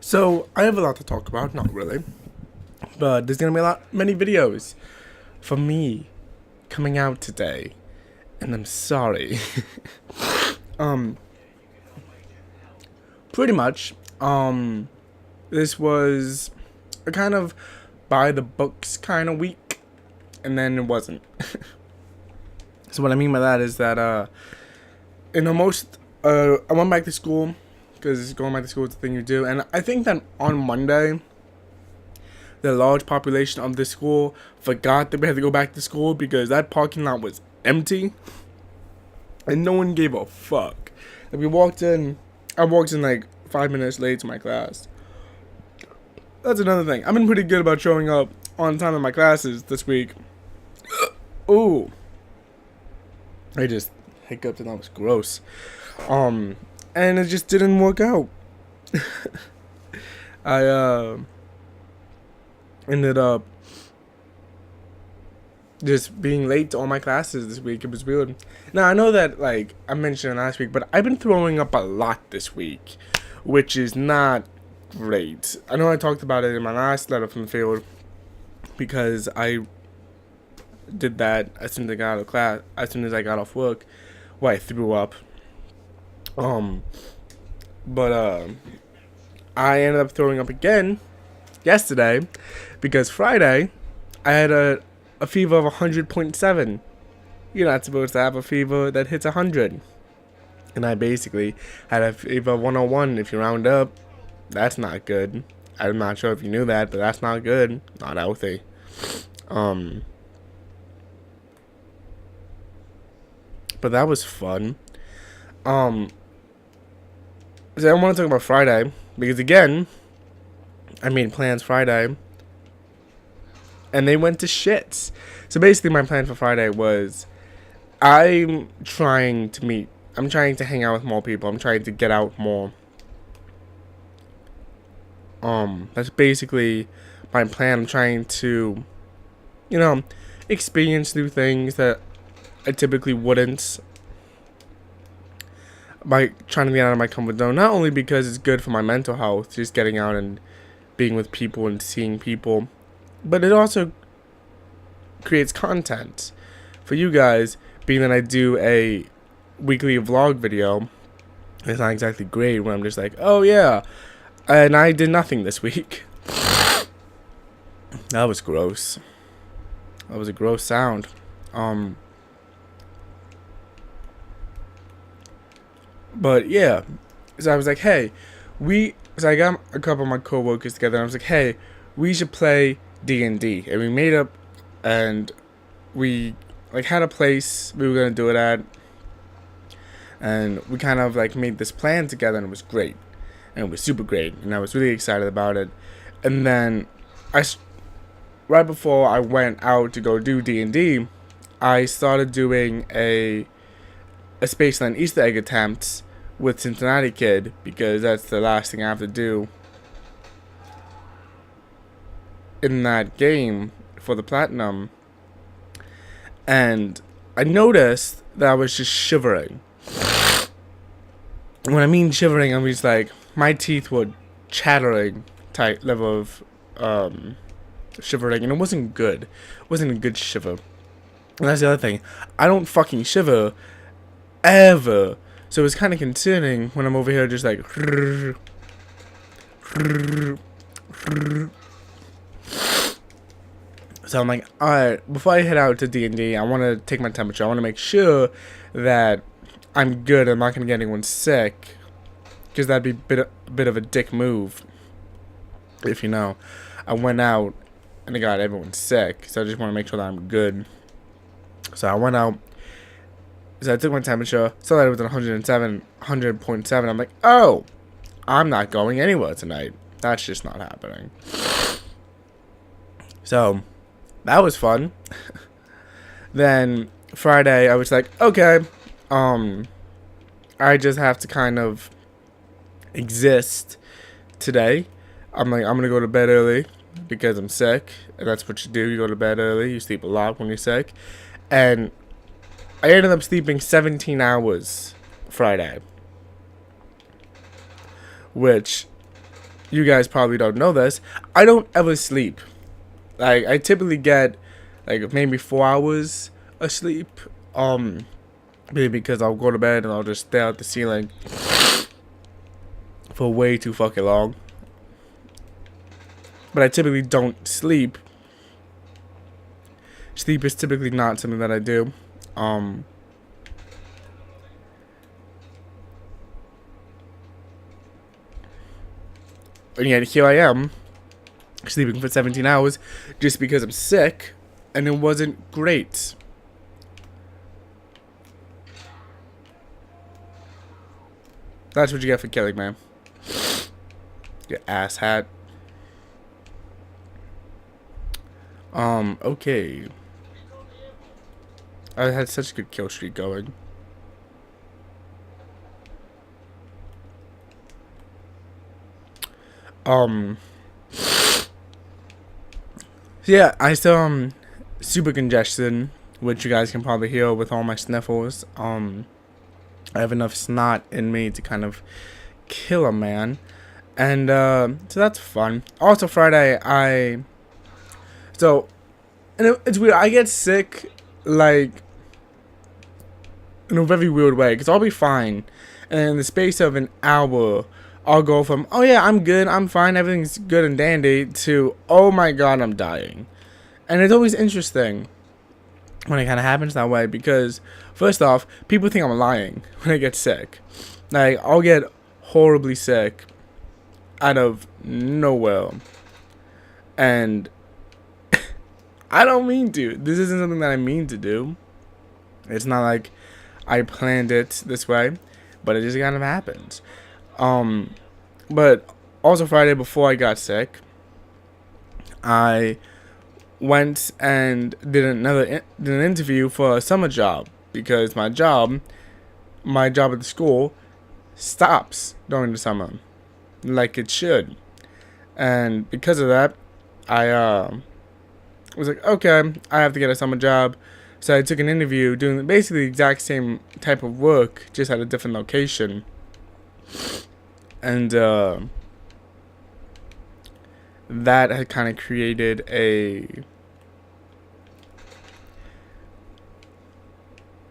So I have a lot to talk about, not really, but there's gonna be many videos for me coming out today, and I'm sorry. um, pretty much, this was a kind of by the books kind of week, and then it wasn't. So what I mean by that is that in almost I went back to school because going back to school is the thing you do, and I think that on Monday the large population of the school forgot that we had to go back to school because that parking lot was empty and no one gave a fuck. Like I walked in like 5 minutes late to my class. That's another thing. I've been pretty good about showing up on time in my classes this week. Ooh. I just hiccuped and that was gross. And it just didn't work out. I ended up just being late to all my classes this week. It was weird. Now, I know that, like, I mentioned last week, but I've been throwing up a lot this week, which is not great. I know I talked about it in my last letter from the field, because I did that as soon as I got out of class, as soon as I got off work, where I threw up. But I ended up throwing up again yesterday, because Friday, I had a fever of 100.7. You're not supposed to have a fever that hits 100. And I basically had a fever of 101 if you round up. That's not good. I'm not sure if you knew that, but that's not good. Not healthy. But that was fun. So I want to talk about Friday, because again, I made plans Friday, and they went to shits. So basically my plan for Friday was, I'm trying to hang out with more people. I'm trying to get out more. That's basically my plan. I'm trying to, experience new things that I typically wouldn't, by trying to get out of my comfort zone. Not only because it's good for my mental health, just getting out and being with people and seeing people, but it also creates content for you guys, being that I do a weekly vlog video. It's not exactly great when I'm just like, oh yeah, and I did nothing this week. That was gross. That was a gross sound. But yeah, so I was like, hey, so I got a couple of my coworkers together, and I was like, hey, we should play D&D, and we made up, and we like had a place we were gonna do it at, and we kind of like made this plan together, and it was great, and it was super great, and I was really excited about it. And then right before I went out to go do D&D, I started doing a Spaceland Easter egg attempt with Cincinnati Kid, because that's the last thing I have to do in that game for the platinum. And I noticed that I was just shivering. When I mean shivering, I mean like my teeth were chattering type level of shivering, and it wasn't good. It wasn't a good shiver. And that's the other thing. I don't fucking shiver ever. So it was kind of concerning when I'm over here just like. So I'm like, alright, before I head out to D&D, I want to take my temperature. I want to make sure that I'm good. I'm not going to get anyone sick, because that'd be a bit of a dick move, if you know. I went out and I got everyone sick, so I just want to make sure that I'm good. So I went out. So I took my temperature, saw that it was 100.7. I'm like, oh, I'm not going anywhere tonight. That's just not happening. So that was fun. Then Friday, I was like, okay, I just have to kind of exist today. I'm like, I'm gonna go to bed early because I'm sick, and that's what you do. You go to bed early. You sleep a lot when you're sick, and I ended up sleeping 17 hours Friday, which you guys probably don't know this, I don't ever sleep. Like, I typically get like maybe 4 hours of sleep. Maybe because I'll go to bed and I'll just stare at the ceiling for way too fucking long. But I typically don't sleep. Sleep is typically not something that I do. And yet here I am, sleeping for 17 hours just because I'm sick, and it wasn't great. That's what you get for killing, man. Your ass hat. Okay. I had such a good kill streak going. Yeah, I still, super congested, which you guys can probably hear with all my sniffles. I have enough snot in me to kind of kill a man. And, so that's fun. Also, Friday, and it's weird, I get sick, like, in a very weird way, because I'll be fine, and in the space of an hour, I'll go from, oh yeah, I'm good, I'm fine, everything's good and dandy, to, oh my god, I'm dying. And it's always interesting when it kind of happens that way, because, first off, people think I'm lying when I get sick. Like, I'll get horribly sick out of nowhere, and I don't mean to. This isn't something that I mean to do. It's not like I planned it this way, but it just kind of happens. But also Friday before I got sick, I went and did an interview for a summer job, because my job at the school stops during the summer, like it should. And because of that, I was like, okay, I have to get a summer job. So I took an interview doing basically the exact same type of work, just at a different location. And that had kind of created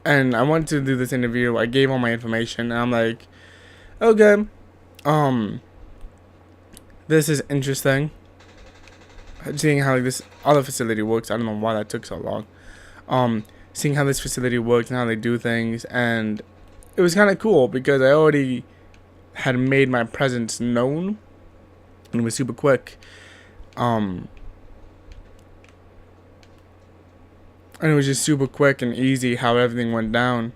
and I wanted to do this interview. I gave all my information, and I'm like, okay, this is interesting. Seeing how this other facility works, I don't know why that took so long. Seeing how this facility works and how they do things, and it was kind of cool because I already had made my presence known, and it was super quick. And it was just super quick and easy how everything went down.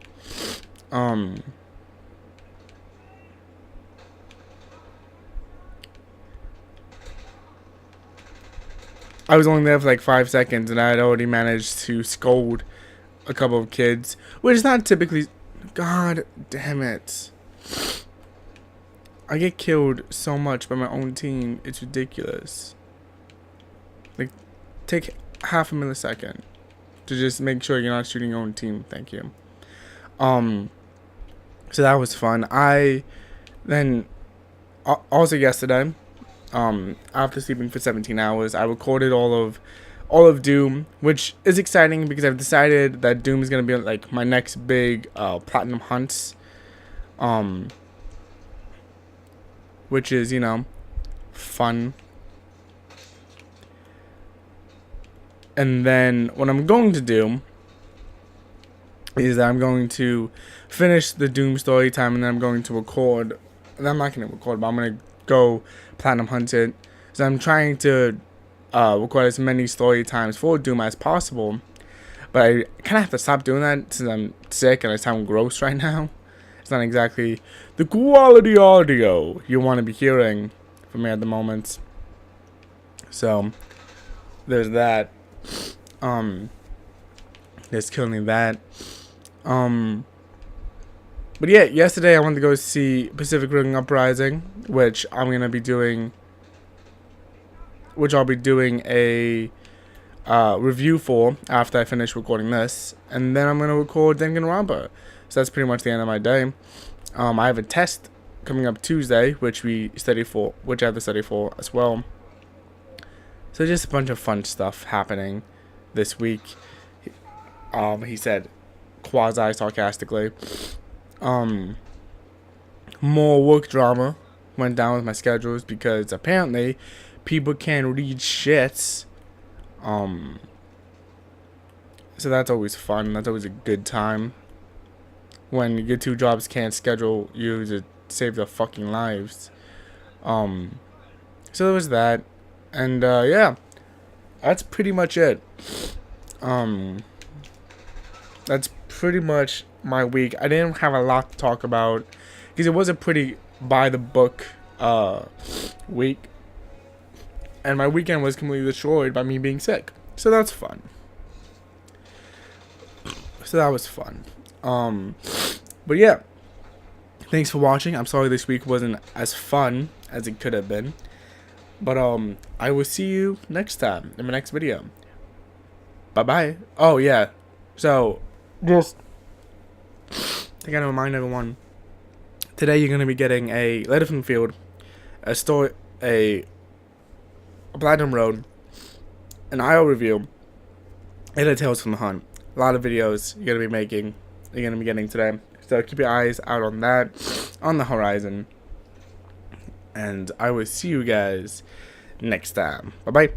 I was only there for like 5 seconds, and I had already managed to scold a couple of kids, which is not typically. God damn it! I get killed so much by my own team. It's ridiculous. Like, take half a millisecond to just make sure you're not shooting your own team. Thank you. So that was fun. I then also yesterday, after sleeping for 17 hours, I recorded all of Doom, which is exciting because I've decided that Doom is gonna be like my next big platinum hunts, which is, you know, fun. And then what I'm going to do is that I'm going to finish the Doom story time, and then I'm going to record. And I'm not going to record, but I'm going to go platinum hunt it. So I'm trying to record as many story times for Doom as possible. But I kind of have to stop doing that since I'm sick and I sound gross right now. It's not exactly the quality audio you want to be hearing from me at the moment. So there's that. There's currently that. But yeah, yesterday I went to go see Pacific Rim Uprising, which I'm gonna be doing, I'll be doing a review for after I finish recording this, and then I'm gonna record Danganronpa. So that's pretty much the end of my day. I have a test coming up Tuesday, which I have to study for as well. So just a bunch of fun stuff happening this week. He said quasi sarcastically. More work drama went down with my schedules because apparently people can't read shits. So that's always fun. That's always a good time. When your two jobs can't schedule you to save their fucking lives. So there was that. And yeah. That's pretty much it. That's pretty much my week. I didn't have a lot to talk about because it was a pretty by the book week. And my weekend was completely destroyed by me being sick. So that's fun. So that was fun. But yeah. Thanks for watching. I'm sorry this week wasn't as fun as it could have been. But I will see you next time in my next video. Bye-bye. Oh yeah. So just I gotta remind everyone. Today you're gonna be getting a letter from the field, a Platinum Road, an IO review, and a Tales from the Hunt. A lot of videos you're gonna be getting today. So keep your eyes out on that, on the horizon. And I will see you guys next time. Bye bye.